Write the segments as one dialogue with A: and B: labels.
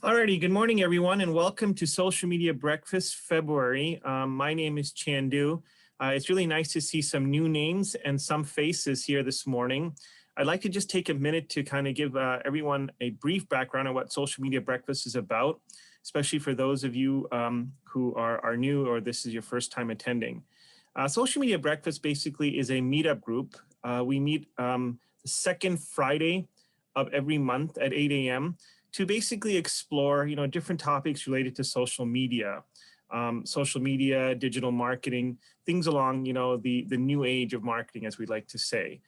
A: Alrighty, good morning everyone and welcome to Social Media Breakfast February. My name is Chandu. It's really nice to see some new names and some faces here this morning. I'd like to just take a minute to kind of give everyone a brief background on what Social Media Breakfast is about, especially for those of you who are new or this is your first time attending. Social Media Breakfast basically is a meetup group. We meet the second Friday of every month at 8 a.m. to basically explore, different topics related to social media, digital marketing, things along, the new age of marketing, as we like to say.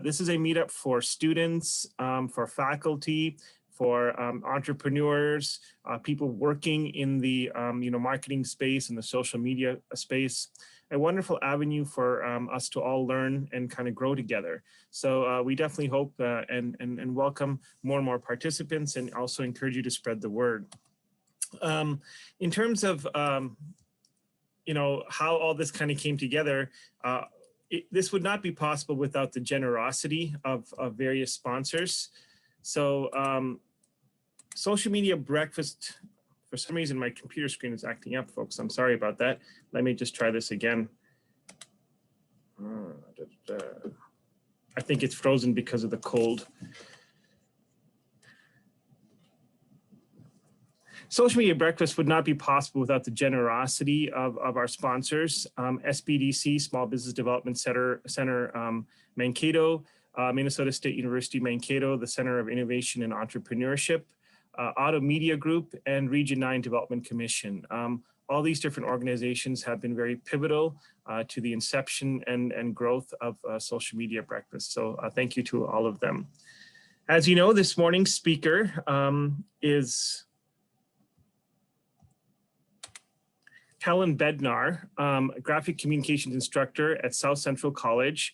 A: This is a meetup for students, for faculty, for entrepreneurs, people working in the marketing space and the social media space. A wonderful avenue for us to all learn and kind of grow together. So we definitely hope and welcome more and more participants, and also encourage you to spread the word. In terms of how all this kind of came together, this would not be possible without the generosity of various sponsors. So Social Media Breakfast, for some reason my computer screen is acting up, folks. I'm sorry about that. Let me just try this again. I think it's frozen because of the cold. Social Media Breakfast would not be possible without the generosity of our sponsors, SBDC, Small Business Development Center Mankato, Minnesota State University Mankato, the Center of Innovation and Entrepreneurship, Auto Media Group, and Region 9 Development Commission. All these different organizations have been very pivotal to the inception and growth of Social Media Breakfast. So thank you to all of them. As you know, this morning's speaker is Helen Bednar, a graphic communications instructor at South Central College.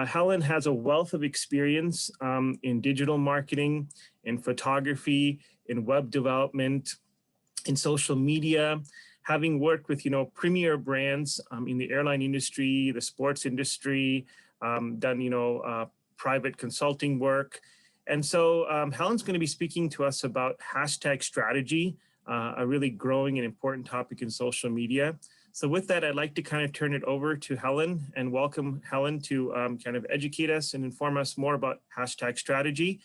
A: Helen has a wealth of experience in digital marketing, in photography, in web development, in social media, having worked with premier brands in the airline industry, the sports industry, done private consulting work. And so Helen's going to be speaking to us about hashtag strategy, a really growing and important topic in social media. So with that, I'd like to kind of turn it over to Helen and welcome Helen to kind of educate us and inform us more about hashtag strategy.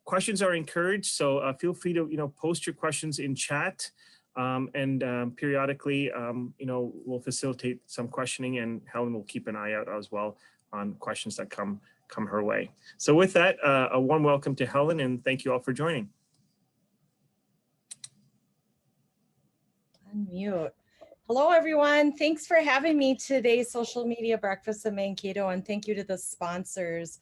A: Questions are encouraged, so feel free to post your questions in chat, and periodically we'll facilitate some questioning, and Helen will keep an eye out as well on questions that come her way. So with that, a warm welcome to Helen, and thank you all for joining.
B: Unmute. Hello, everyone. Thanks for having me today, Social Media Breakfast in Mankato, and thank you to the sponsors.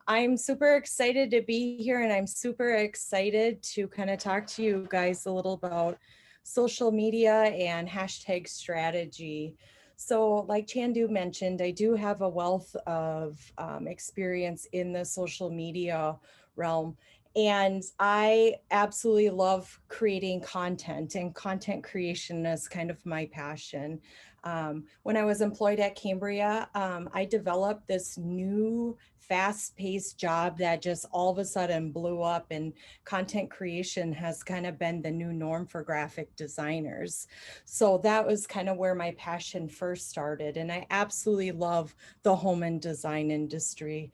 B: I'm super excited to be here, and I'm super excited to kind of talk to you guys a little about social media and hashtag strategy. So like Chandu mentioned, I do have a wealth of experience in the social media realm. And I absolutely love creating content, and content creation is kind of my passion. When I was employed at Cambria, I developed this new fast-paced job that just all of a sudden blew up, and content creation has kind of been the new norm for graphic designers. So that was kind of where my passion first started. And I absolutely love the home and design industry.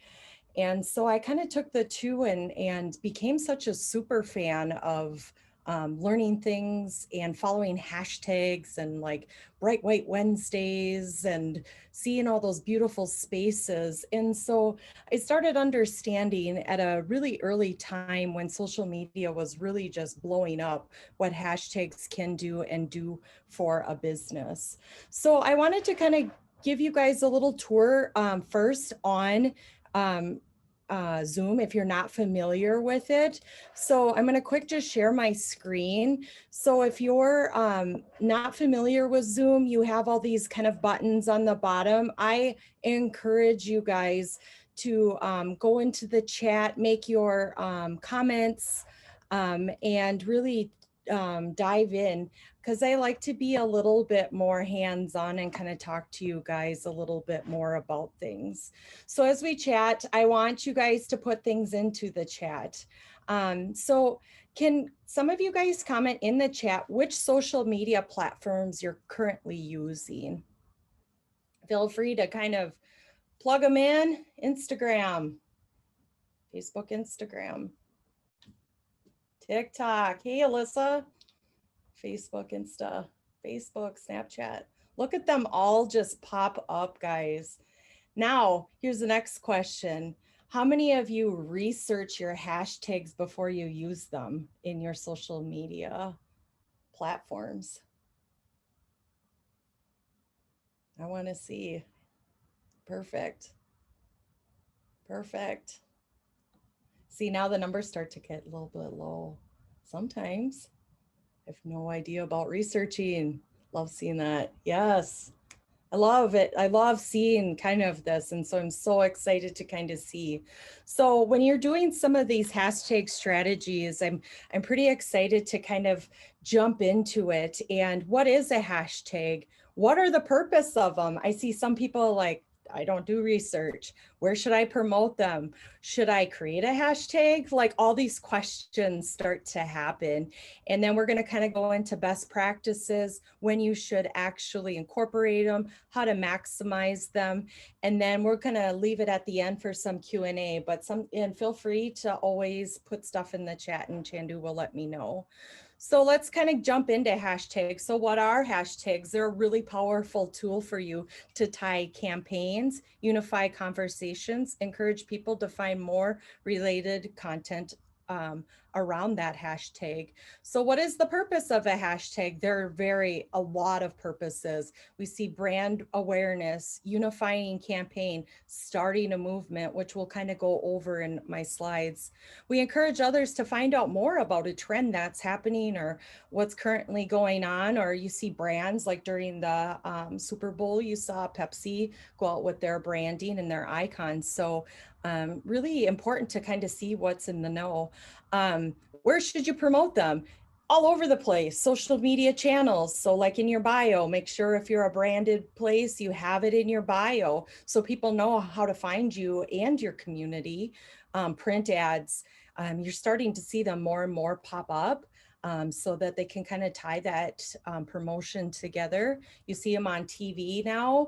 B: And so I kind of took the two and became such a super fan of learning things and following hashtags and like Bright White Wednesdays and seeing all those beautiful spaces. And so I started understanding at a really early time, when social media was really just blowing up, what hashtags can do and do for a business. So I wanted to kind of give you guys a little tour first on Zoom if you're not familiar with it. So I'm going to quick just share my screen. So if you're not familiar with Zoom, you have all these kind of buttons on the bottom. I encourage you guys to go into the chat, make your comments, and really dive in, because I like to be a little bit more hands-on and kind of talk to you guys a little bit more about things. So as we chat, I want you guys to put things into the chat. So Can some of you guys comment in the chat which social media platforms you're currently using? Feel free to kind of plug them in. Instagram, Facebook, Instagram, TikTok. Hey, Alyssa. Facebook, Insta, Facebook, Snapchat. Look at them all just pop up, guys. Now, here's the next question. How many of you research your hashtags before you use them in your social media platforms? I want to see. Perfect. Perfect. See, now the numbers start to get a little bit low. Sometimes I have no idea about researching. Love seeing that. Yes. I love it. I love seeing kind of this. And so I'm so excited to kind of see. So when you're doing some of these hashtag strategies, I'm pretty excited to kind of jump into it. And what is a hashtag? What are the purpose of them? I see some people like, I don't do research. Where should I promote them? Should I create a hashtag? Like all these questions start to happen. And then we're going to kind of go into best practices, when you should actually incorporate them, how to maximize them. And then we're going to leave it at the end for some Q&A, and feel free to always put stuff in the chat and Chandu will let me know. So let's kind of jump into hashtags. So what are hashtags? They're a really powerful tool for you to tie campaigns, unify conversations, encourage people to find more related content around that hashtag. So what is the purpose of a hashtag? There are a lot of purposes. We see brand awareness, unifying campaign, starting a movement, which we'll kind of go over in my slides. We encourage others to find out more about a trend that's happening or what's currently going on, or you see brands like during the Super Bowl, you saw Pepsi go out with their branding and their icons. So really important to kind of see what's in the know. Where should you promote them? All over the place, social media channels. So like in your bio, make sure if you're a branded place, you have it in your bio so people know how to find you and your community. Print ads, you're starting to see them more and more pop up. So that they can kind of tie that promotion together. You see them on TV now,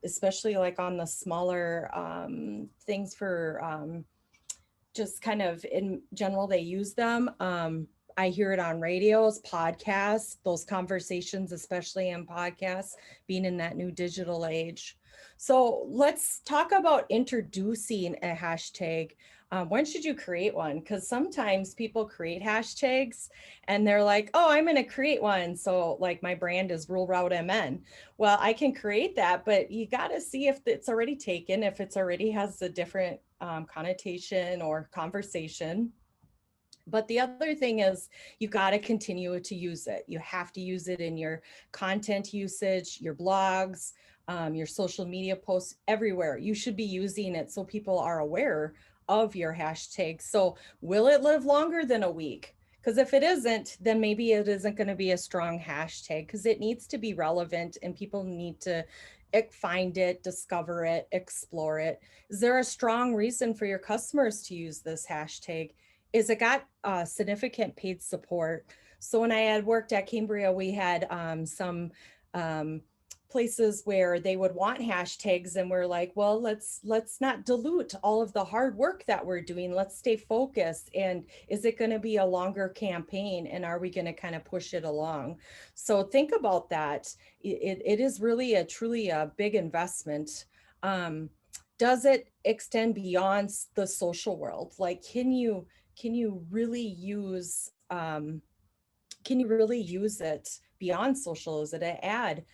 B: especially like on the smaller things for just kind of in general, they use them. I hear it on radios, podcasts, those conversations, especially in podcasts, being in that new digital age. So let's talk about introducing a hashtag. When should you create one? Because sometimes people create hashtags and they're like, oh, I'm going to create one. So like my brand is Rural Route MN. Well, I can create that, but you got to see if it's already taken, if it's already has a different connotation or conversation. But the other thing is you got to continue to use it. You have to use it in your content usage, your blogs, your social media posts, everywhere. You should be using it so people are aware of your hashtag. So will it live longer than a week? Because if it isn't, then maybe it isn't going to be a strong hashtag because it needs to be relevant and people need to find it, discover it, explore it. Is there a strong reason for your customers to use this hashtag? Is it got significant paid support? So when I had worked at Cambria, we had some places where they would want hashtags and we're like, well, let's not dilute all of the hard work that we're doing. Let's stay focused. And is it going to be a longer campaign? And are we going to kind of push it along? So think about that. It is really truly a big investment. Does it extend beyond the social world? Like, can you really use it beyond social? Is it an ad?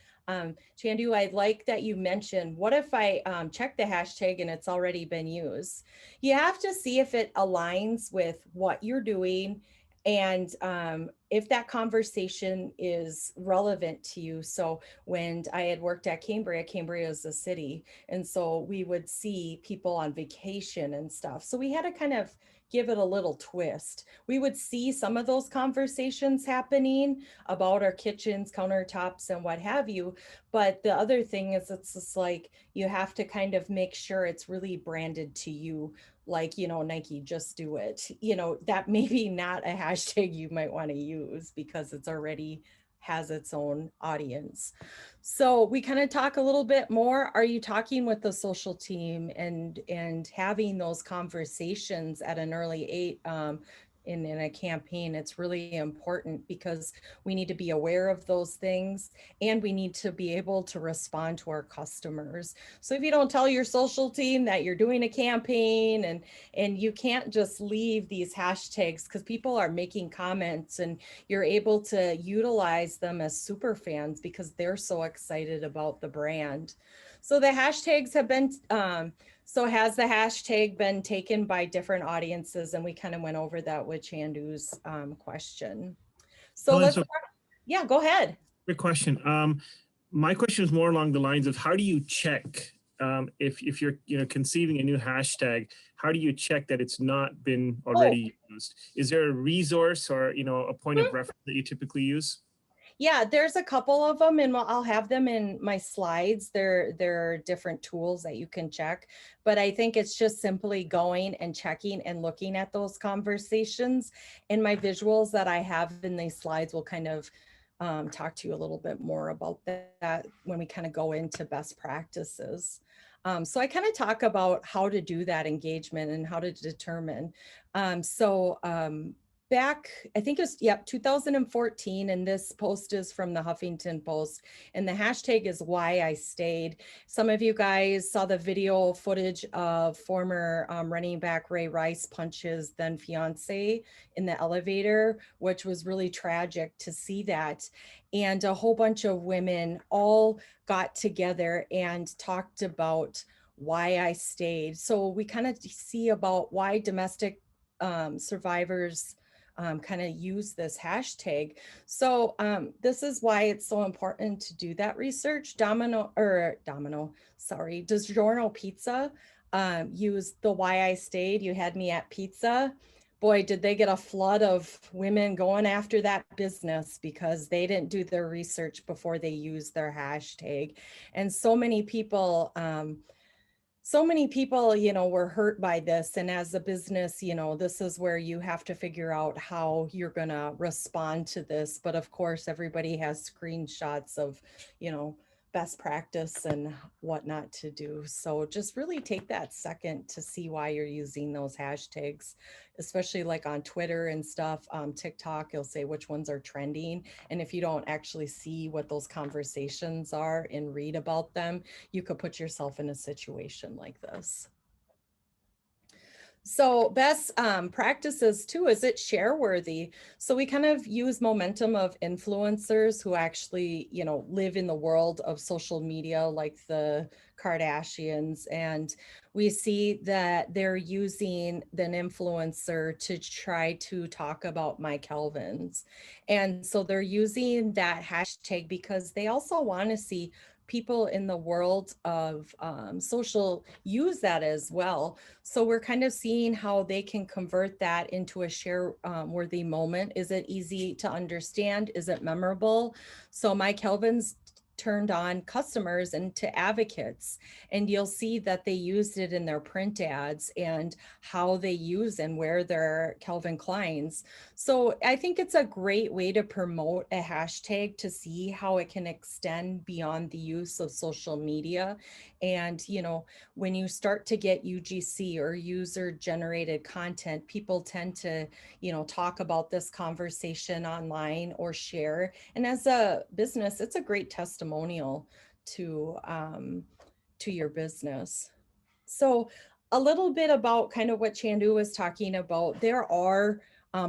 B: Chandu, I'd like that you mentioned, what if I check the hashtag and it's already been used? You have to see if it aligns with what you're doing and if that conversation is relevant to you. So when I had worked at Cambria, Cambria is a city. And so we would see people on vacation and stuff. So we had to kind of give it a little twist. We would see some of those conversations happening about our kitchens, countertops, and what have you. But the other thing is, it's just like you have to kind of make sure it's really branded to you. like, Nike, just do it, that maybe not a hashtag you might want to use because it's already has its own audience. So we kind of talk a little bit more. Are you talking with the social team and having those conversations at an early age, in a campaign? It's really important because we need to be aware of those things and we need to be able to respond to our customers. So if you don't tell your social team that you're doing a campaign, and you can't just leave these hashtags because people are making comments, and you're able to utilize them as super fans because they're so excited about the brand. So the hashtags have been so has the hashtag been taken by different audiences? And we kind of went over that with Chandu's question. So
A: Helen,
B: let's
A: so
B: yeah, go ahead.
A: quick question. My question is more along the lines of how do you check if you're conceiving a new hashtag? How do you check that it's not been
B: Oh,
A: already used? Is there a resource or a point of reference that you typically use?
B: yeah, there's a couple of them, and I'll have them in my slides. There are different tools that you can check, but I think it's just simply going and checking and looking at those conversations. And my visuals that I have in these slides will kind of talk to you a little bit more about that when we kind of go into best practices. So I kind of talk about how to do that engagement and how to determine. Back, I think it was, 2014, and this post is from the Huffington Post, and the hashtag is why I stayed. Some of you guys saw the video footage of former running back Ray Rice punch his then fiance in the elevator, which was really tragic to see that. And a whole bunch of women all got together and talked about why I stayed. So we kind of see about why domestic survivors kind of use this hashtag. So this is why it's so important to do that research. DiGiorno Pizza use the why I stayed. You had me at pizza. Boy, did they get a flood of women going after that business because they didn't do their research before they used their hashtag. And so many people, were hurt by this. And as a business, this is where you have to figure out how you're going to respond to this. But of course, everybody has screenshots of, best practice and what not to do. So just really take that second to see why you're using those hashtags, especially like on Twitter and stuff. TikTok, you'll say which ones are trending. And if you don't actually see what those conversations are and read about them, you could put yourself in a situation like this. So best practices too, is it share worthy? So we kind of use momentum of influencers who actually, live in the world of social media, like the Kardashians. And we see that they're using an influencer to try to talk about my Kelvins. And so they're using that hashtag because they also want to see people in the world of social use that as well. So we're kind of seeing how they can convert that into a share worthy moment. Is it easy to understand? Is it memorable? So my Kelvin's turned on customers and to advocates, and you'll see that they used it in their print ads and how they use and wear their Calvin Kleins. So I think it's a great way to promote a hashtag to see how it can extend beyond the use of social media. And when you start to get UGC or user generated content, people tend to talk about this conversation online or share. And as a business, it's a great testimonial to your business. So a little bit about kind of what Chandu was talking about. There are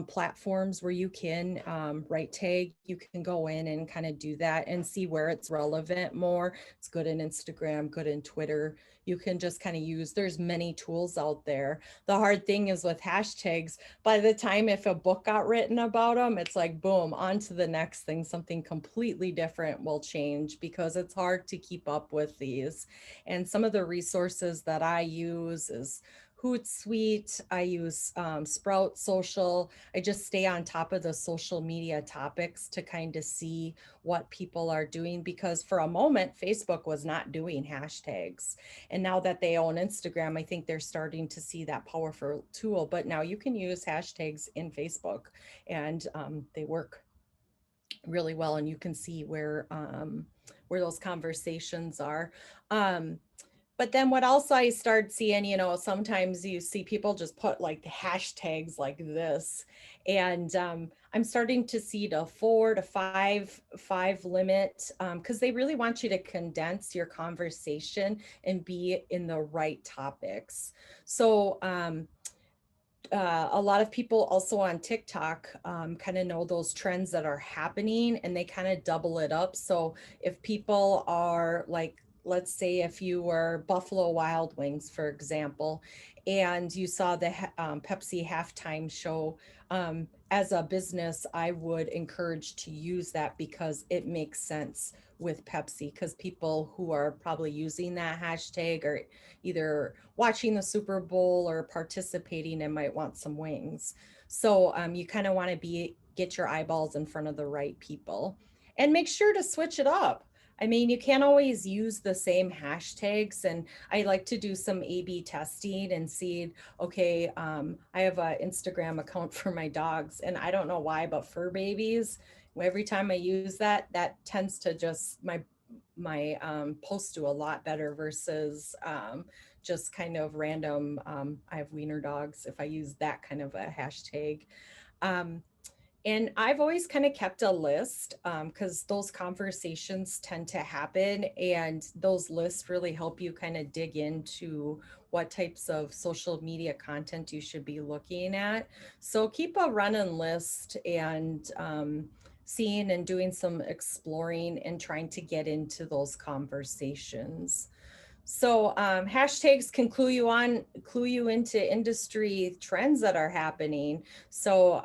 B: platforms where you can right tag. You can go in and kind of do that and see where it's relevant more. It's good in Instagram, good in Twitter. You can just kind of use, there's many tools out there. The hard thing is with hashtags, by the time if a book got written about them, it's like, boom, on to the next thing. Something completely different will change because it's hard to keep up with these. And some of the resources that I use is Hootsuite. I use Sprout Social. I just stay on top of the social media topics to kind of see what people are doing, because for a moment, Facebook was not doing hashtags. And now that they own Instagram, I think they're starting to see that powerful tool. But now you can use hashtags in Facebook, and they work really well, and you can see where those conversations are. But then what else I started seeing, sometimes you see people just put like hashtags like this, and I'm starting to see the 4 to 5 limit, because they really want you to condense your conversation and be in the right topics. So a lot of people also on TikTok kind of know those trends that are happening, and they kind of double it up. So if people are like, let's say if you were Buffalo Wild Wings, for example, and you saw the Pepsi halftime show, as a business, I would encourage to use that because it makes sense with Pepsi, because people who are probably using that hashtag are either watching the Super Bowl or participating and might want some wings. So you kind of want to get your eyeballs in front of the right people, and make sure to switch it up. I mean, you can't always use the same hashtags, and I like to do some A/B testing and see, okay, I have an Instagram account for my dogs, and I don't know why, but fur babies, every time I use that, that tends to just, my posts do a lot better versus just kind of random. I have wiener dogs. If I use that kind of a hashtag, um, and I've always kind of kept a list, because those conversations tend to happen, and those lists really help you kind of dig into what types of social media content you should be looking at. So keep a running list, and seeing and doing some exploring and trying to get into those conversations. So hashtags can clue you into industry trends that are happening. So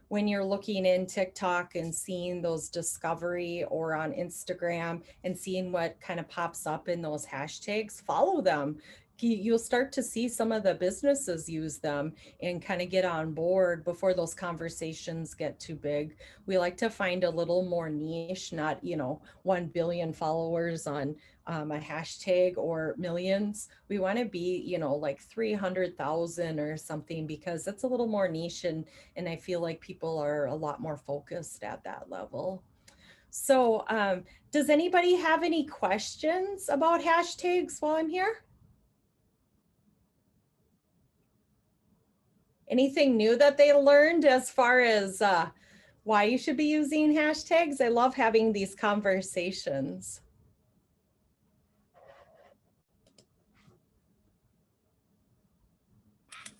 B: when you're looking in TikTok and seeing those discovery, or on Instagram and seeing what kind of pops up in those hashtags, follow them. You'll start to see some of the businesses use them and kind of get on board before those conversations get too big. We like to find a little more niche, not 1 billion followers on a hashtag or millions. We want to be like 300,000 or something, because that's a little more niche, and I feel like people are a lot more focused at that level. So does anybody have any questions about hashtags while I'm here? Anything new that they learned as far as why you should be using hashtags? I love having these conversations.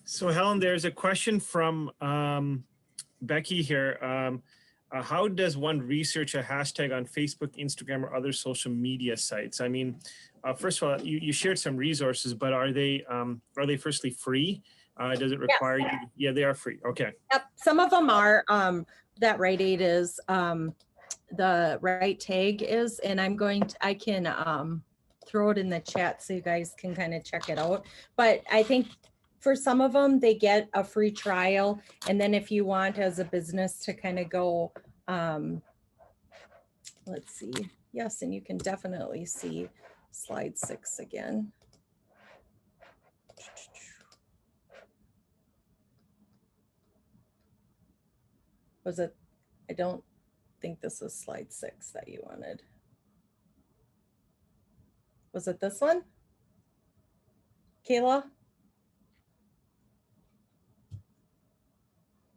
A: So Helen, there's a question from Becky here. How does one research a hashtag on Facebook, Instagram, or other social media sites? I mean, first of all, you shared some resources, but are they firstly free? Does it require you? Yeah, they are free. Okay.
B: Yep. Some of them are. That Rite Aid is, the right tag is, and I can throw it in the chat so you guys can kind of check it out. But I think for some of them, they get a free trial. And then if you want as a business to kind of go, let's see. Yes, and you can definitely see slide 6 again. Was it? I don't think this was slide 6 that you wanted. Was it this one? Kayla?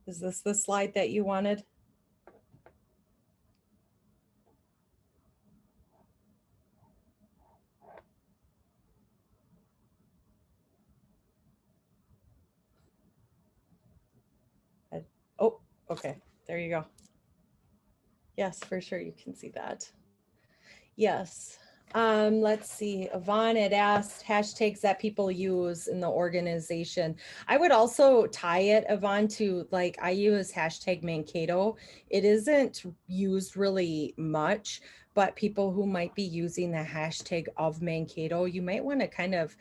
B: Is this the slide that you wanted? Oh, okay. There you go. Yes, for sure. You can see that. Yes. Let's see. Yvonne had asked hashtags that people use in the organization. I would also tie it, Yvonne, to like I use hashtag Mankato. It isn't used really much, but people who might be using the hashtag of Mankato, you might want to kind of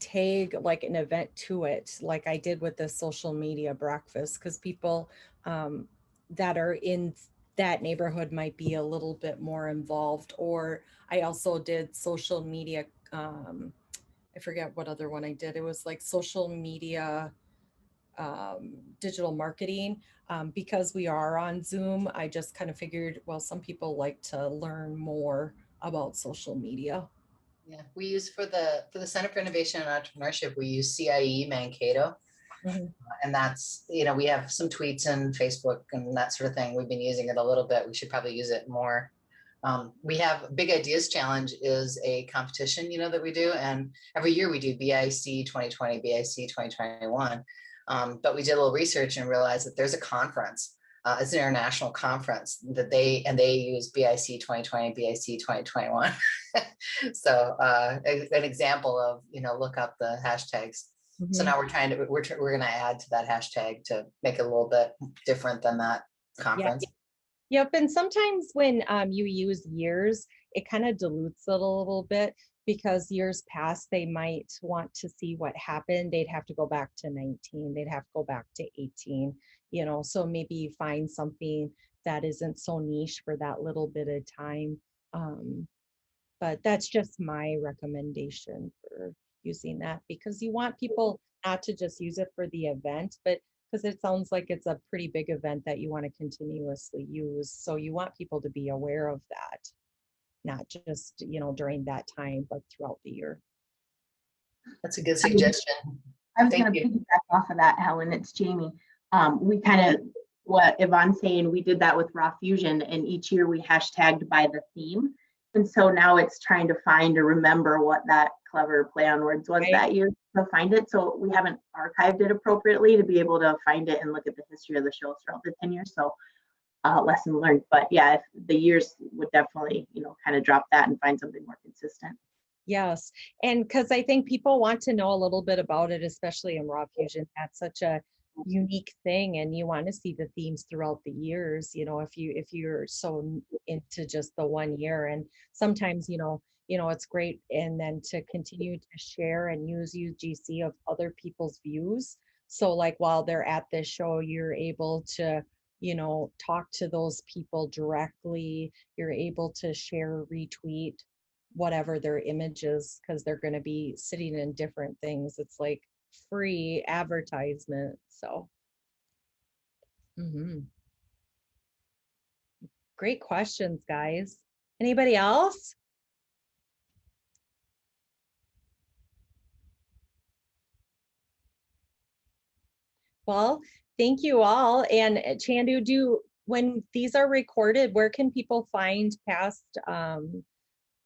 B: tag like an event to it, like I did with the social media breakfast, because people that are in that neighborhood might be a little bit more involved. Or I also did social media, I forget what other one I did. It was like social media digital marketing. Because we are on Zoom, I just kind of figured, well, some people like to learn more about social media.
C: Yeah, we use for the Center for Innovation and Entrepreneurship, we use CIE Mankato.
B: Mhm.
C: And that's, we have some tweets and Facebook and that sort of thing. We've been using it a little bit. We should probably use it more. We have Big Ideas Challenge is a competition, that we do. And every year we do BIC 2020, BIC 2021. But we did a little research and realized that there's a conference. It's an international conference that they use BIC 2020, BIC 2021. So an example of, look up the hashtags. So now we're going to add to that hashtag to make it a little bit different than that conference.
B: Yep. And sometimes when you use years, it kind of dilutes it a little bit, because years past, they might want to see what happened. They'd have to go back to 19. They'd have to go back to 18, so maybe you find something that isn't so niche for that little bit of time. But that's just my recommendation for using that, because you want people not to just use it for the event, but because it sounds like it's a pretty big event that you want to continuously use. So you want people to be aware of that, not just, during that time, but throughout the year.
C: That's a good suggestion.
D: I was going to piggyback off of that, Helen. It's Jamie. We kind of, what Yvonne's saying, we did that with Raw Fusion, and each year we hashtagged by the theme. And so now it's trying to find or remember what that clever play on words was that year to find it. So we haven't archived it appropriately to be able to find it and look at the history of the show throughout the 10 years. So lesson learned. But yeah, if the years would definitely, kind of drop that and find something more consistent.
B: Yes. And because I think people want to know a little bit about it, especially in Raw Fusion. That's such a unique thing, and you want to see the themes throughout the years, if you're so into just the one year. And sometimes it's great, and then to continue to share and use UGC of other people's views. So like while they're at this show, you're able to talk to those people directly. You're able to share, retweet whatever their image is, because they're going to be sitting in different things. It's like free advertisement. So great questions, guys. Anybody else? Well, thank you all. And Chandu, when these are recorded, where can people find past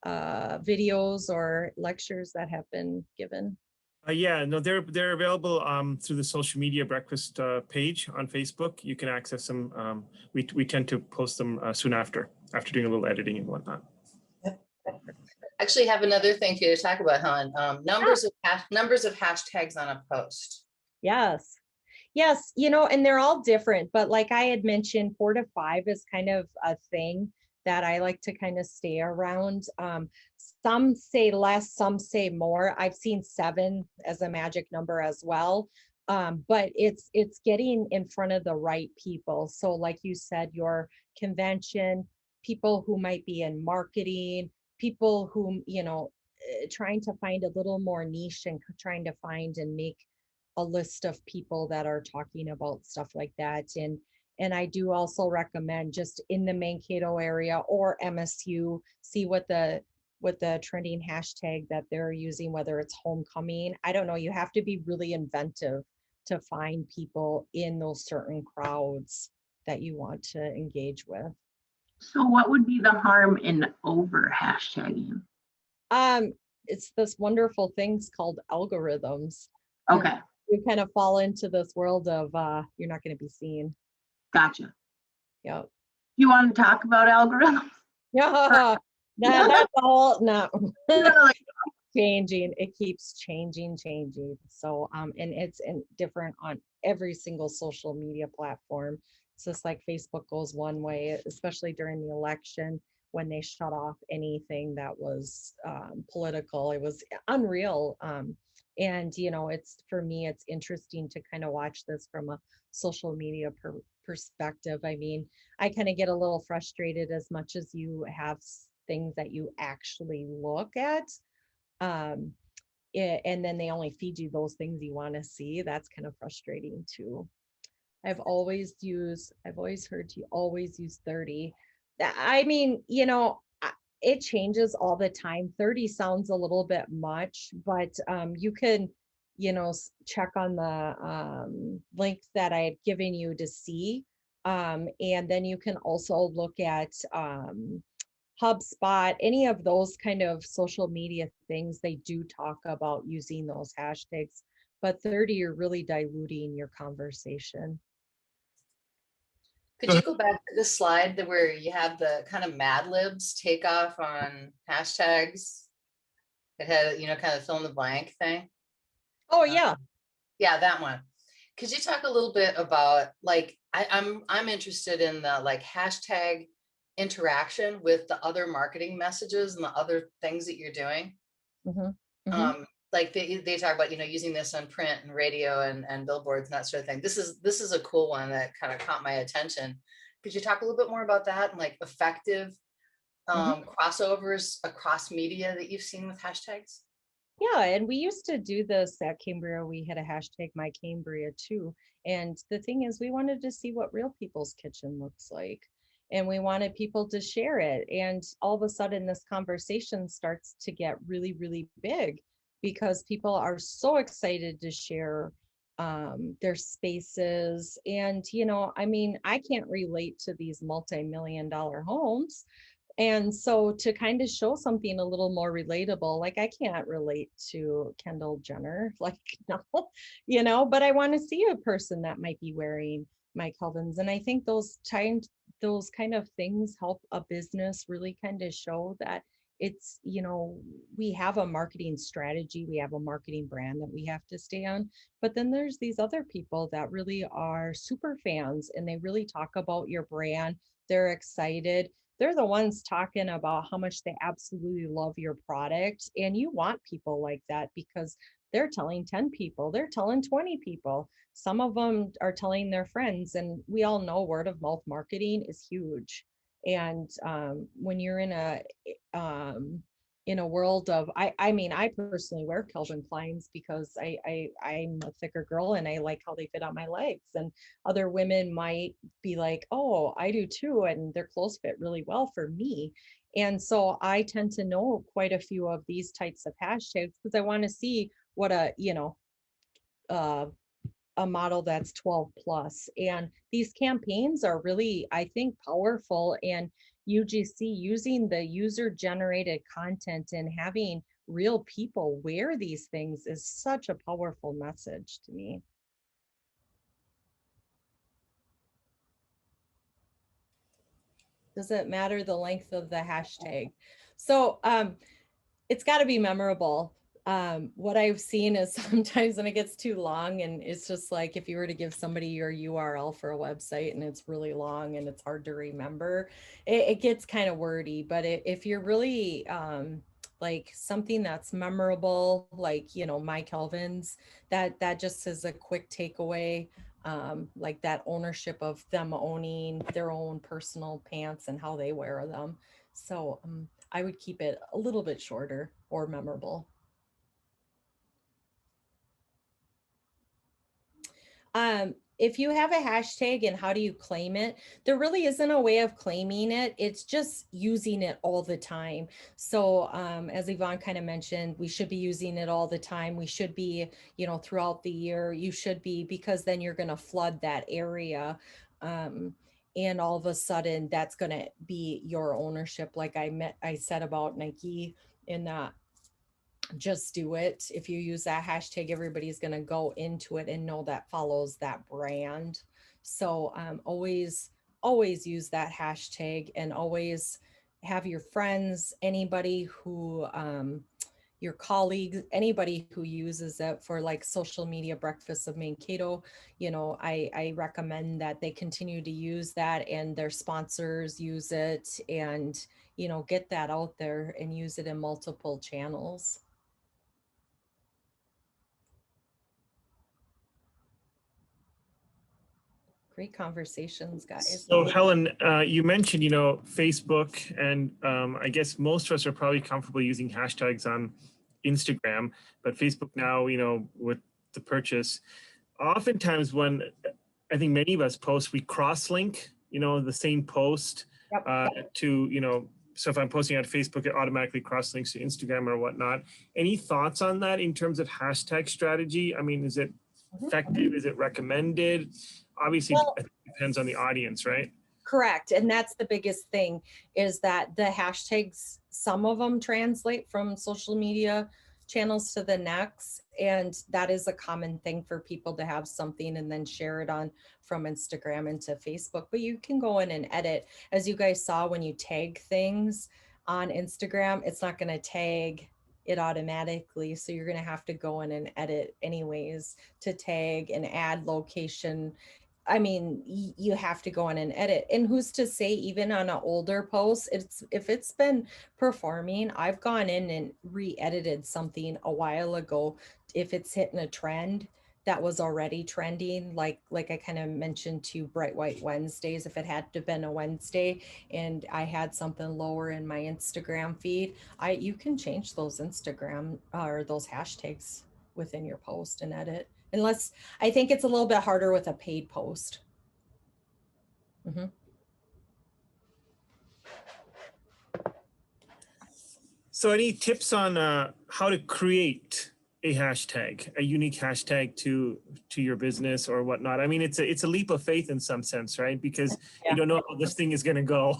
B: videos or lectures that have been given?
A: Yeah, no, they're available through the social media breakfast page on Facebook. You can access them. We tend to post them soon after doing a little editing and whatnot.
C: Actually, have another thing for you to talk about, Helen. Numbers of hashtags on a post.
B: Yes, and they're all different, but like I had mentioned, 4 to 5 is kind of a thing that I like to kind of stay around. Some say less, some say more. I've seen 7 as a magic number as well. But it's getting in front of the right people. So like you said, your convention, people who might be in marketing, people who, trying to find a little more niche and trying to find and make a list of people that are talking about stuff like that. And I do also recommend, just in the Mankato area or MSU, see what the trending hashtag that they're using, whether it's homecoming. I don't know, you have to be really inventive to find people in those certain crowds that you want to engage with.
D: So what would be the harm in over hashtagging?
B: It's this wonderful things called algorithms.
D: Okay.
B: You kind of fall into this world of you're not going to be seen.
D: Gotcha.
B: Yep.
D: You want to talk about algorithms?
B: Yeah. That's all. No. Changing. It keeps changing. So and it's different on every single social media platform. It's just like Facebook goes one way, especially during the election. when they shut off anything that was political. It was unreal. And, you know, it's, for me, it's interesting to kind of watch this from a social media perspective. I mean, I kind of get a little frustrated as much as you have things that you actually look at. Um, and then they only feed you those things you want to see. That's kind of frustrating too. I've always heard you always use 30. I mean, you know, it changes all the time. 30 sounds a little bit much, but you can, you know, check on the link that I had given you to see. And then you can also look at HubSpot, any of those kind of social media things. They do talk about using those hashtags, but 30, you're really diluting your conversation.
C: Could you go back to the slide that where you have the kind of Mad Libs takeoff on hashtags? It had, you know, kind of fill in the blank thing.
B: Oh yeah.
C: Yeah, that one. Could you talk a little bit about, like, I'm interested in the like hashtag interaction with the other marketing messages and the other things that you're doing. Like they talk about, you know, using this on print and radio and billboards and that sort of thing. This is a cool one that kind of caught my attention. Could you talk a little bit more about that and like effective crossovers across media that you've seen with hashtags?
B: Yeah, and we used to do this at Cambria. We had a hashtag My Cambria too. And the thing is, we wanted to see what real people's kitchen looks like. And we wanted people to share it. And all of a sudden, this conversation starts to get really, really big because people are so excited to share their spaces. And, you know, I mean, I can't relate to these multi-million-dollar homes, and so to kind of show something a little more relatable, like I can't relate to Kendall Jenner, like, no, you know, but I want to see a person that might be wearing my Calvins. And I think those kind of things help a business really kind of show that it's, you know, we have a marketing strategy, we have a marketing brand that we have to stay on. But then there's these other people that really are super fans and they really talk about your brand. They're excited, they're the ones talking about how much they absolutely love your product. And you want people like that because they're telling 10 people, they're telling 20 people. Some of them are telling their friends. And we all know word of mouth marketing is huge. And when you're in a world of, I mean, I personally wear Calvin Kleins because I'm a thicker girl and I like how they fit on my legs. And other women might be like, oh, I do too. And their clothes fit really well for me. And so I tend to know quite a few of these types of hashtags because I want to see what uh, a model that's 12 plus. And these campaigns are really, I think, powerful. And UGC using the user generated content and having real people wear these things is such a powerful message to me. Does it matter the length of the hashtag? So it's got to be memorable. What I've seen is sometimes when it gets too long and it's just like if you were to give somebody your URL for a website and it's really long and it's hard to remember, it gets kind of wordy. But if you're really like something that's memorable, like, you know, My Kelvin's, that just is a quick takeaway. Like that ownership of them owning their own personal pants and how they wear them. So I would keep it a little bit shorter or memorable. If you have a hashtag and how do you claim it, there really isn't a way of claiming it. It's just using it all the time. So as Yvonne kind of mentioned, we should be using it all the time. We should be, you know, throughout the year, you should be, because then you're going to flood that area. And all of a sudden that's going to be your ownership. Like I said about Nike in that just do it. If you use that hashtag, everybody's going to go into it and know that follows that brand. So always use that hashtag and always have your friends, anybody who your colleagues, anybody who uses it for like social media breakfast of Mankato, you know, I recommend that they continue to use that and their sponsors use it and, you know, get that out there and use it in multiple channels. Great conversations, guys.
A: So Helen, you mentioned, you know, Facebook, and I guess most of us are probably comfortable using hashtags on Instagram, but Facebook now, you know, with the purchase, oftentimes when I think many of us post, we cross-link, you know, the same post to, you know, so if I'm posting on Facebook, it automatically cross-links to Instagram or whatnot. Any thoughts on that in terms of hashtag strategy? I mean, is it effective? Is it recommended? Obviously,
B: Well,
A: it depends on the audience, right?
B: correct. And that's the biggest thing is that the hashtags, some of them translate from social media channels to the next. And that is a common thing for people to have something and then share it on from Instagram into Facebook. But you can go in and edit. As you guys saw, when you tag things on Instagram, it's not going to tag it automatically. So you're going to have to go in and edit anyways to tag and add location. I mean, you have to go in and edit. And who's to say, even on an older post, it's if it's been performing, I've gone in and re-edited something a while ago. If it's hitting a trend that was already trending, like I kind of mentioned to Bright White Wednesdays, if it had to been a Wednesday and I had something lower in my Instagram feed, you can change those Instagram or those hashtags within your post and edit. Unless I think it's a little bit harder with a paid post. Mm-hmm.
A: So any tips on how to create a hashtag, a unique hashtag to your business or whatnot? I mean, it's a leap of faith in some sense, right? Because you don't know how this thing is going to go.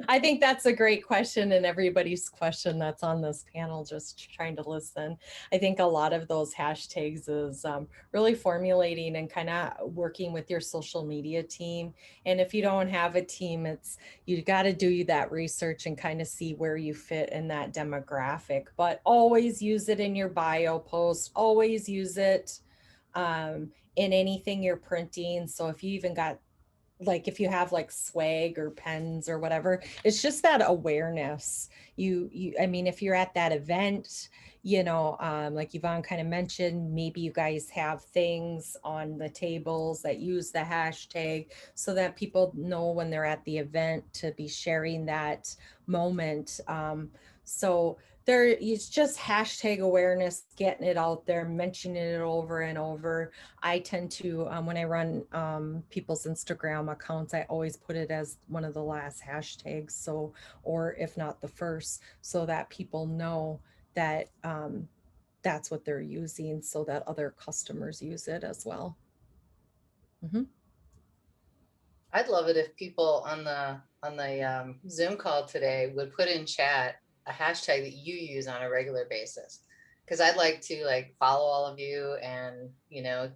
B: I think that's a great question, and everybody's question that's on this panel, just trying to listen. I think a lot of those hashtags is really formulating and kind of working with your social media team. And if you don't have a team, you got to do that research and kind of see where you fit in that demographic. But always use it in your bio post. Always use it in anything you're printing. So if you even got, like, if you have like swag or pens or whatever, it's just that awareness. I mean, if you're at that event, you know, like Yvonne kind of mentioned, maybe you guys have things on the tables that use the hashtag so that people know when they're at the event to be sharing that moment. So it's just hashtag awareness, getting it out there, mentioning it over and over. I tend to, when I run people's Instagram accounts, I always put it as one of the last hashtags. So, or if not the first, so that people know that that's what they're using so that other customers use it as well. Mm-hmm.
C: I'd love it if people on the Zoom call today would put in chat a hashtag that you use on a regular basis, because I'd like to like follow all of you and, you know,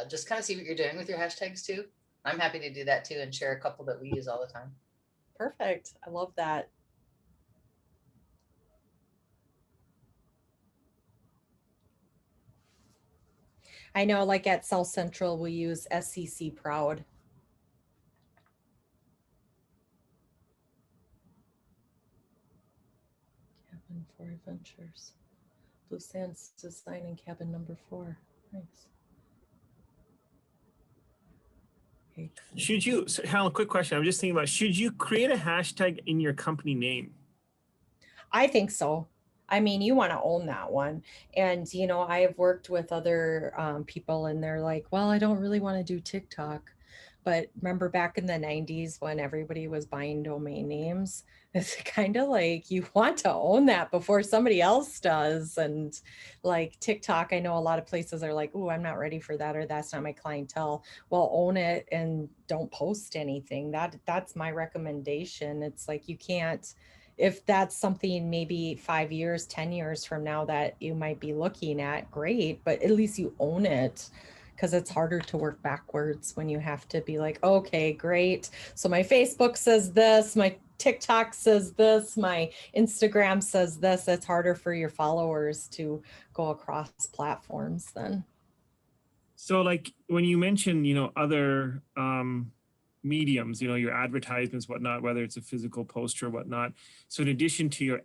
C: just kind of see what you're doing with your hashtags too. I'm happy to do that too and share a couple that we use all the time.
B: Perfect. I love that. I know, like at South Central, we use SCC Proud. Cabin 4 Adventures. Blue Sands Design in cabin number 4. Nice.
A: Should you, so Helen, quick question. I'm just thinking about, should you create a hashtag in your company name?
B: I think so. I mean, you want to own that one. And, you know, I have worked with other people and they're like, well, I don't really want to do TikTok. But remember back in the 90s when everybody was buying domain names? It's kind of like you want to own that before somebody else does. And like TikTok, I know a lot of places are like, oh, I'm not ready for that, or that's not my clientele. Well, own it and don't post anything. That's my recommendation. It's like you can't, if that's something maybe 5 years, 10 years from now that you might be looking at, great, but at least you own it, because it's harder to work backwards when you have to be like, okay, great. So my Facebook says this, my TikTok says this, my Instagram says this. It's harder for your followers to go across platforms then.
A: So like when you mention, other mediums, your advertisements, whatnot, whether it's a physical poster or whatnot. So in addition to your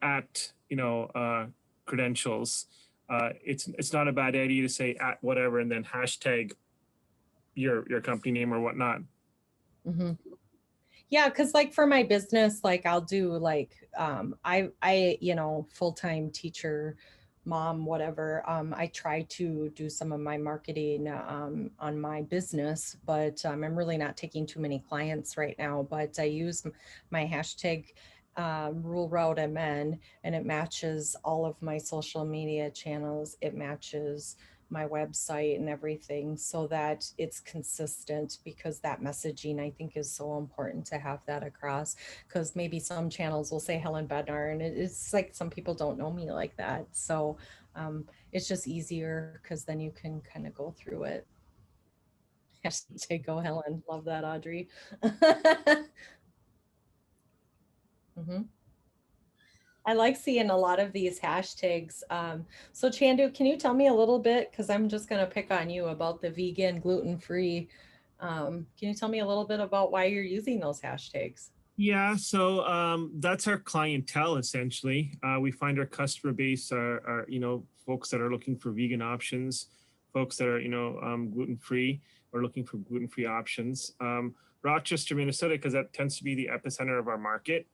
A: credentials, it's not a bad idea to say at whatever and then hashtag your company name or whatnot.
B: Mm-hmm. Yeah, because like for my business, like I'll do like I full-time teacher, mom, whatever. I try to do some of my marketing on my business, but I'm really not taking too many clients right now. But I use my hashtag Rural Route MN, and it matches all of my social media channels. It matches my website and everything so that it's consistent, because that messaging I think is so important to have that across, because maybe some channels will say Helen Bednar and it's like some people don't know me like that. So it's just easier because then you can kind of go through it. Hashtag go Helen. Love that, Audrey. Mm-hmm. I like seeing a lot of these hashtags. So Chandu, can you tell me a little bit, because I'm just going to pick on you, about the vegan, gluten-free. Can you tell me a little bit about why you're using those hashtags?
A: Yeah, so that's our clientele essentially. We find our customer base are folks that are looking for vegan options, folks that are gluten-free or looking for gluten-free options. Rochester, Minnesota, because that tends to be the epicenter of our market.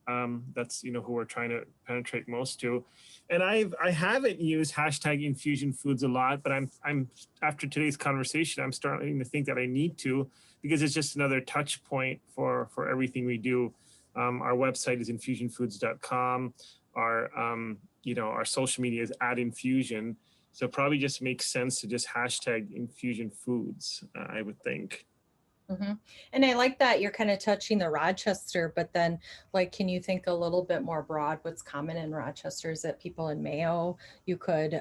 A: That's who we're trying to penetrate most to. And I haven't used hashtag infusion foods a lot, but I'm after today's conversation, I'm starting to think that I need to, because it's just another touch point for everything we do. Our website is infusionfoods.com. Our social media is @infusion. So it probably just makes sense to just hashtag infusion foods, I would think.
B: Mm-hmm. And I like that you're kind of touching the Rochester, but then like, can you think a little bit more broad? What's common in Rochester is that people in Mayo, you could,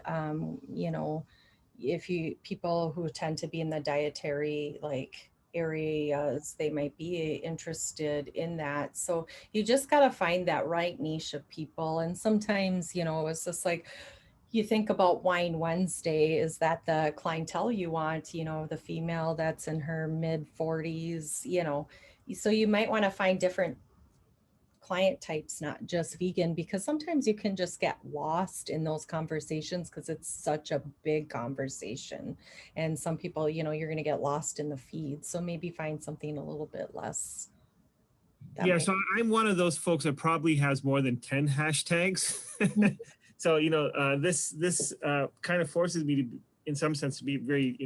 B: if you, people who tend to be in the dietary like areas, they might be interested in that. So you just got to find that right niche of people. And sometimes, it's just like, you think about Wine Wednesday, is that the clientele you want, the female that's in her mid 40s, so you might want to find different client types, not just vegan, because sometimes you can just get lost in those conversations because it's such a big conversation. And some people, you're going to get lost in the feed. So maybe find something a little bit less.
A: Yeah, so I'm one of those folks that probably has more than 10 hashtags. So, this kind of forces me to, in some sense, to be very,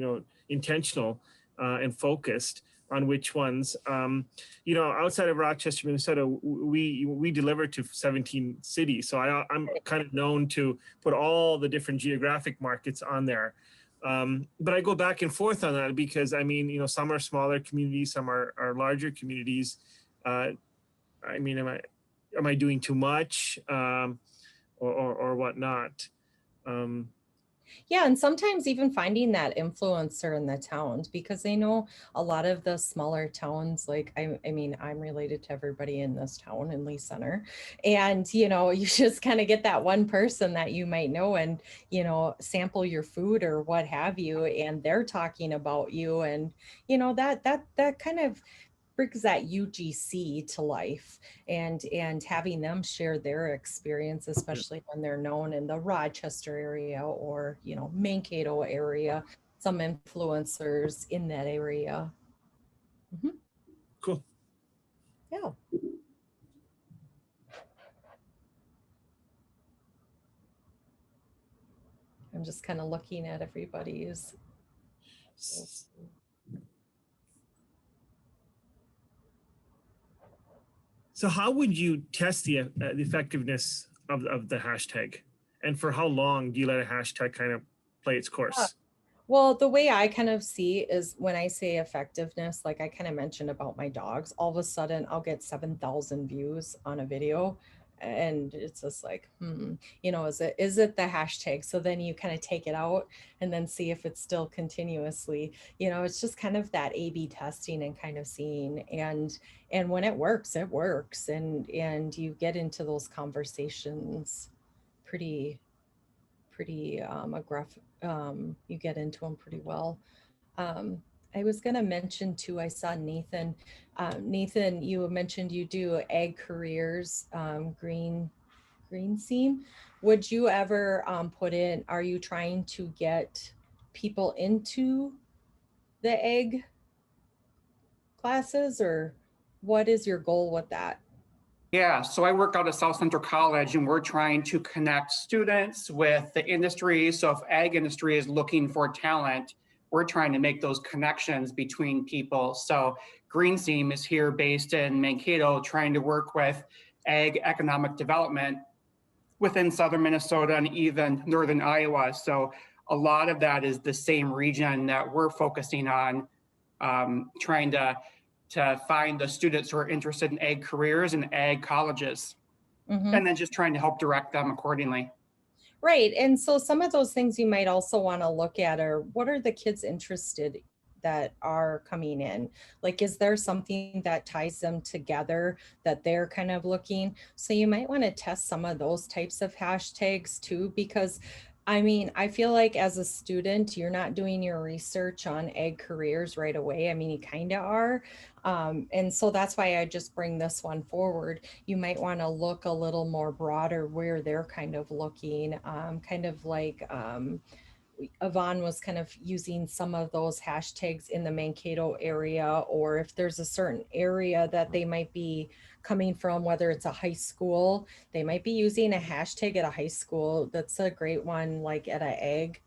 A: intentional and focused on which ones. Outside of Rochester, Minnesota, we deliver to 17 cities. So I'm kind of known to put all the different geographic markets on there. But I go back and forth on that because, some are smaller communities, some are larger communities. Am I doing too much? Or whatnot.
B: Yeah, and sometimes even finding that influencer in the towns, because they know a lot of the smaller towns, like I'm related to everybody in this town in Lee Center. And you just kind of get that one person that you might know and sample your food or what have you, and they're talking about you. And that kind of brings that UGC to life, and having them share their experience, especially when they're known in the Rochester area or Mankato area, some influencers in that area. Mm-hmm.
A: Cool.
B: Yeah. I'm just kind of looking at everybody's.
A: So how would you test the effectiveness of the hashtag? And for how long do you let a hashtag kind of play its course?
B: Yeah. Well, the way I kind of see is when I say effectiveness, like I kind of mentioned about my dogs, all of a sudden I'll get 7,000 views on a video. and it's just like, you know, is it the hashtag? So then you kind of take it out and then see if it's still continuously, you know, it's just kind of that A/B testing and kind of seeing, and when it works, and you get into those conversations pretty aggressive. You get into them pretty well. Um, I was going to mention too, I saw Nathan. Nathan, you mentioned you do ag careers, green seam. Would you ever put in, are you trying to get people into the ag classes, or what is your goal with that?
E: Yeah, so I work out at South Central College, and we're trying to connect students with the industry. So if ag industry is looking for talent, we're trying to make those connections between people. So Green Seam is here based in Mankato, trying to work with ag economic development within southern Minnesota and even northern Iowa. So a lot of that is the same region that we're focusing on, trying to find the students who are interested in ag careers and ag colleges, and then just trying to help direct them accordingly.
B: Right. And so some of those things you might also want to look at are, what are the kids interested that are coming in? Like, is there something that ties them together that they're kind of looking? So you might want to test some of those types of hashtags too, because I mean, I feel like as a student, you're not doing your research on ag careers right away. I mean, you kind of are. And so that's why I just bring this one forward. You might want to look a little more broader where they're kind of looking, kind of like Yvonne was kind of using some of those hashtags in the Mankato area, or if there's a certain area that they might be coming from, whether it's a high school, they might be using a hashtag at a high school. That's a great one, like at a ag.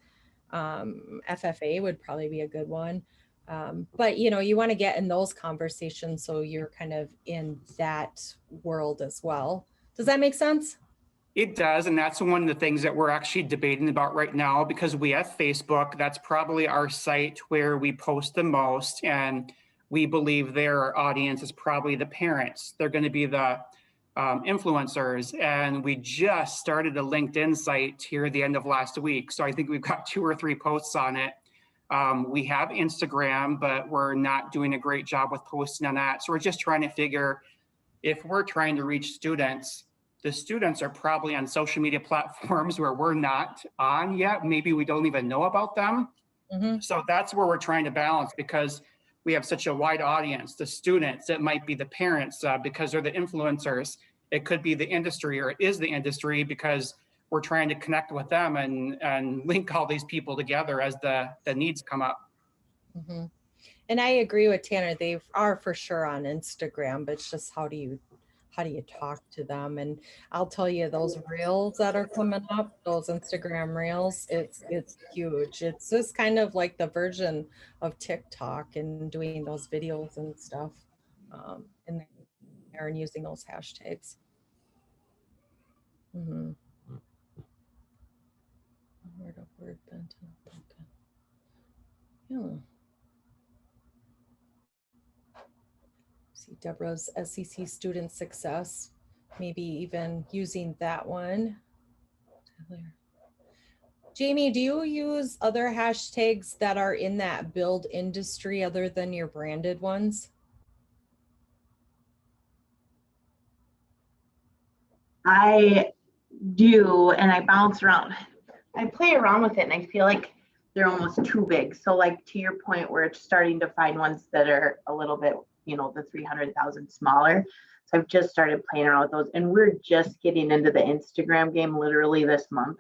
B: FFA would probably be a good one. But you know, you want to get in those conversations so you're kind of in that world as well. Does that make sense?
E: It does, and that's one of the things that we're actually debating about right now, because we have Facebook. That's probably our site where we post the most, and we believe their audience is probably the parents. They're going to be the influencers, and we just started a LinkedIn site here at the end of last week. So I think we've got 2 or 3 posts on it. We have Instagram, but we're not doing a great job with posting on that. So we're just trying to figure, if we're trying to reach students, the students are probably on social media platforms where we're not on yet. Maybe we don't even know about them. So that's where we're trying to balance, because we have such a wide audience. The students, it might be the parents because they're the influencers. It could be the industry, or it is the industry, because we're trying to connect with them and link all these people together as the needs come up.
B: And I agree with Tanner. They are for sure on Instagram, but it's just how do you talk to them? And I'll tell you, those reels that are coming up, those Instagram reels, it's huge. It's just kind of like the version of TikTok, and doing those videos and stuff in there and using those hashtags. Word of word bent. Yeah. See Deborah's SEC student success, maybe even using that one. Jamie, do you use other hashtags that are in that build industry other than your branded ones?
D: I do, and I bounce around. I play around with it, and I feel like they're almost too big. So like to your point, we're starting to find ones that are a little bit, you know, the 300,000 smaller. So I've just started playing around with those, and we're just getting into the Instagram game literally this month.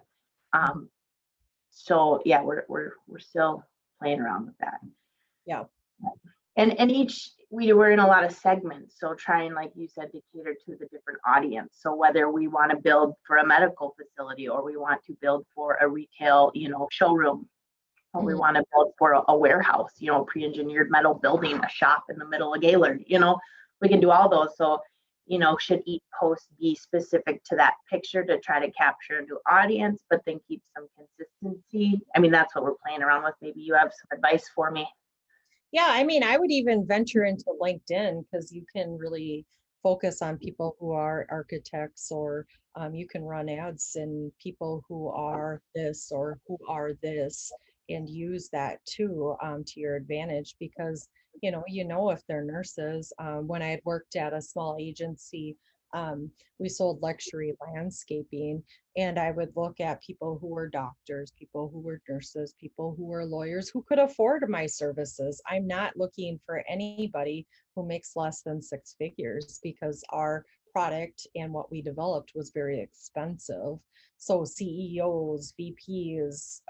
D: So yeah, we're still playing around with that.
B: Yeah.
D: And each we're in a lot of segments, so trying, like you said, to cater to the different audience. So whether we want to build for a medical facility, or we want to build for a retail, you know, showroom, or we want to build for a warehouse, you know, pre-engineered metal building, a shop in the middle of Gaylord, you know, we can do all those. So, you know, should each post be specific to that picture to try to capture a new audience, but then keep some consistency? I mean, that's what we're playing around with. Maybe you have some advice for me.
B: Yeah, I mean, I would even venture into LinkedIn, because you can really focus on people who are architects, or you can run ads and people who are this or who are this, and use that too, to your advantage, because if they're nurses. When I had worked at a small agency, we sold luxury landscaping, and I would look at people who were doctors, people who were nurses, people who were lawyers who could afford my services. I'm not looking for anybody who makes less than six figures, because our product and what we developed was very expensive. So CEOs, VPs,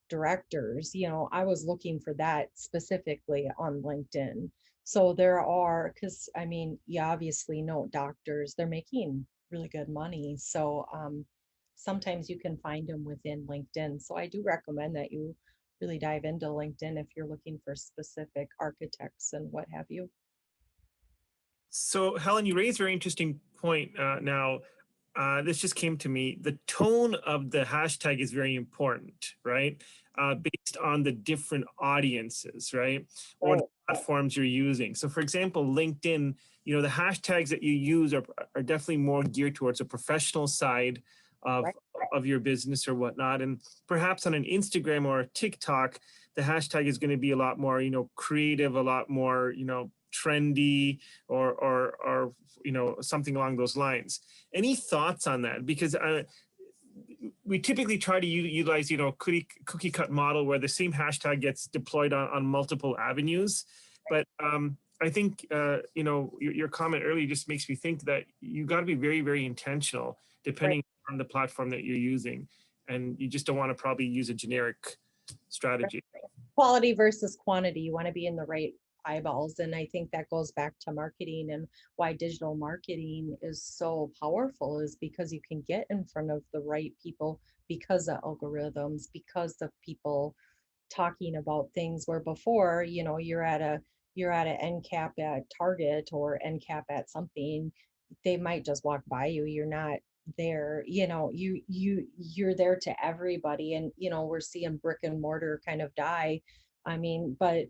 B: directors, I was looking for that specifically on LinkedIn. So there are, because I mean, you obviously know doctors, they're making really good money. So sometimes you can find them within LinkedIn. So I do recommend that you really dive into LinkedIn if you're looking for specific architects and what have you.
A: So Helen, you raised a very interesting point. Now, this just came to me. The tone of the hashtag is very important, right? Based on the different audiences, right? Or the platforms you're using. So for example, LinkedIn, the hashtags that you use are definitely more geared towards a professional side of your business or whatnot. And perhaps on an Instagram or a TikTok, the hashtag is going to be a lot more, creative, a lot more, trendy, or something along those lines. Any thoughts on that? Because we typically try to utilize cookie cut model where the same hashtag gets deployed on multiple avenues, but I think your comment earlier just makes me think that you got to be very, very intentional depending on the platform that you're using, and you just don't want to probably use a generic strategy.
B: Quality versus quantity. You want to be in the right eyeballs. And I think that goes back to marketing, and why digital marketing is so powerful is because you can get in front of the right people because of algorithms, because of people talking about things where before, you're at an end cap at Target or end cap at something, they might just walk by you. You're not there, you're there to everybody. And we're seeing brick and mortar kind of die. I mean, but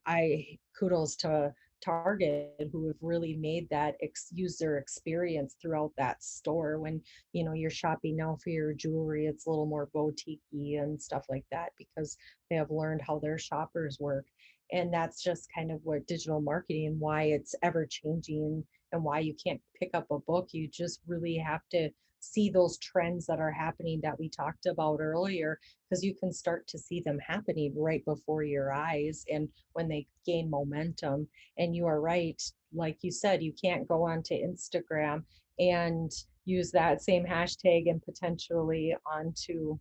B: I kudos to Target, who have really made that user experience throughout that store. When you're shopping now for your jewelry, it's a little more boutique-y and stuff like that, because they have learned how their shoppers work. And that's just kind of what digital marketing, why it's ever changing, and why you can't pick up a book. You just really have to see those trends that are happening that we talked about earlier, because you can start to see them happening right before your eyes, and when they gain momentum. And you are right, like you said, you can't go onto Instagram and use that same hashtag and potentially onto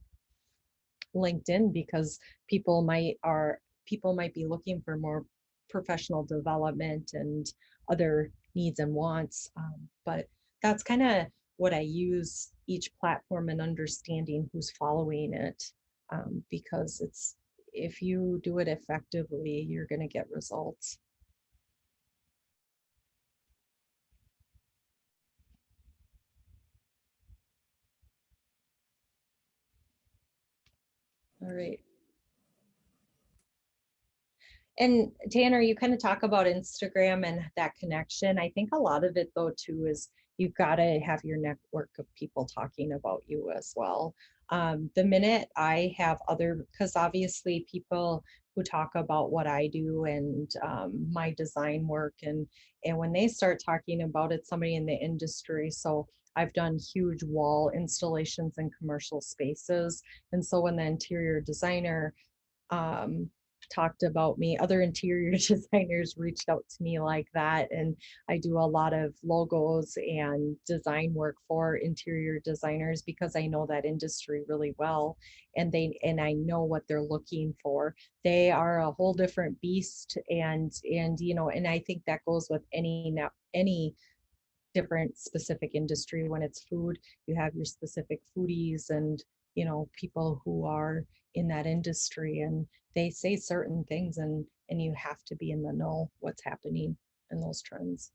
B: LinkedIn, because people might be looking for more professional development and other needs and wants. But that's kind of what I use each platform, and understanding who's following it, because if you do it effectively, you're going to get results. All right. And Tanner, you kind of talk about Instagram and that connection. I think a lot of it though too is you've got to have your network of people talking about you as well. The minute I have because obviously people who talk about what I do and my design work, and when they start talking about it, somebody in the industry. So I've done huge wall installations in commercial spaces, and so when the interior designer um, talked about me, other interior designers reached out to me like that. And I do a lot of logos and design work for interior designers, because I know that industry really well, and I know what they're looking for. They are a whole different beast, and and I think that goes with any different specific industry. When it's food, you have your specific foodies, and people who are in that industry, and they say certain things, and you have to be in the know what's happening in those trends.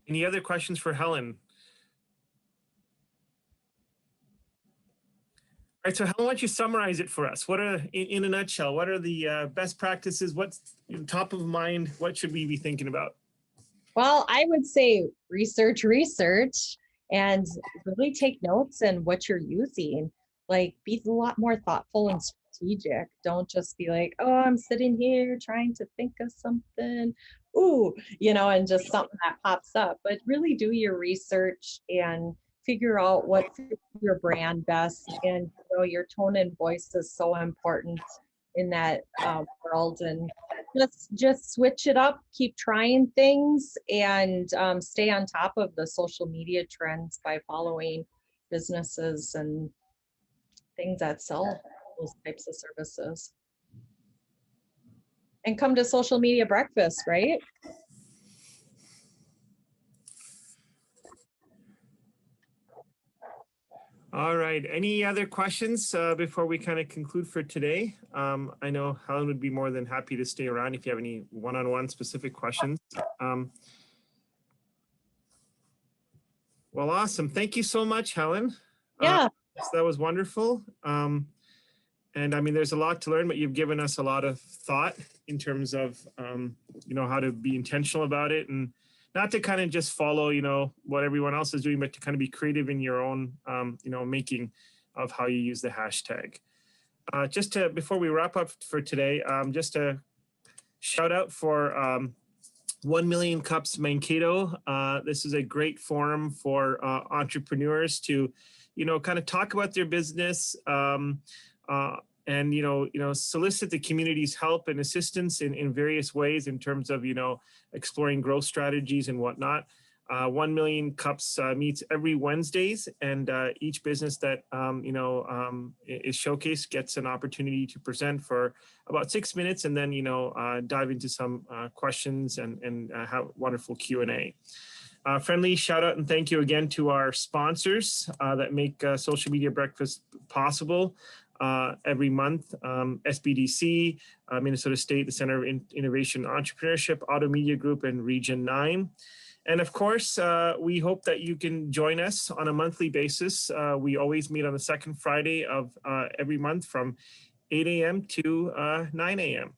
A: Any other questions for Helen? right, so how don't you summarize it for us? What are, in a nutshell, what are the best practices? What's top of mind? What should we be thinking about?
B: Well, I would say research, and really take notes and what you're using. Like, be a lot more thoughtful and strategic. Don't just be like, oh, I'm sitting here trying to think of something. Ooh, and just something that pops up. But really do your research and figure out what fits your brand best. And your tone and voice is so important in that world. And just switch it up, keep trying things, and stay on top of the social media trends by following businesses and things that sell those types of services. And come to social media breakfast, right?
A: All right. Any other questions before we kind of conclude for today? I know Helen would be more than happy to stay around if you have any one-on-one specific questions. Well, awesome. Thank you so much, Helen.
B: Yeah.
A: That was wonderful. And I mean, there's a lot to learn, but you've given us a lot of thought in terms of, how to be intentional about it, and not to kind of just follow, what everyone else is doing, but to kind of be creative in your own, making of how you use the hashtag. Before we wrap up for today, just a shout out for 1 Million Cups Mankato. This is a great forum for entrepreneurs to, kind of talk about their business, and solicit the community's help and assistance in various ways in terms of exploring growth strategies and whatnot. 1 Million Cups meets every Wednesdays, and each business that is showcased gets an opportunity to present for about 6 minutes, and then dive into some questions and have wonderful Q&A. Friendly shout out and thank you again to our sponsors that make Social Media Breakfast possible every month. SBDC, Minnesota State, the Center of Innovation and Entrepreneurship, Auto Media Group, and Region 9. And of course, we hope that you can join us on a monthly basis. We always meet on the second Friday of every month from 8 a.m. to 9 a.m.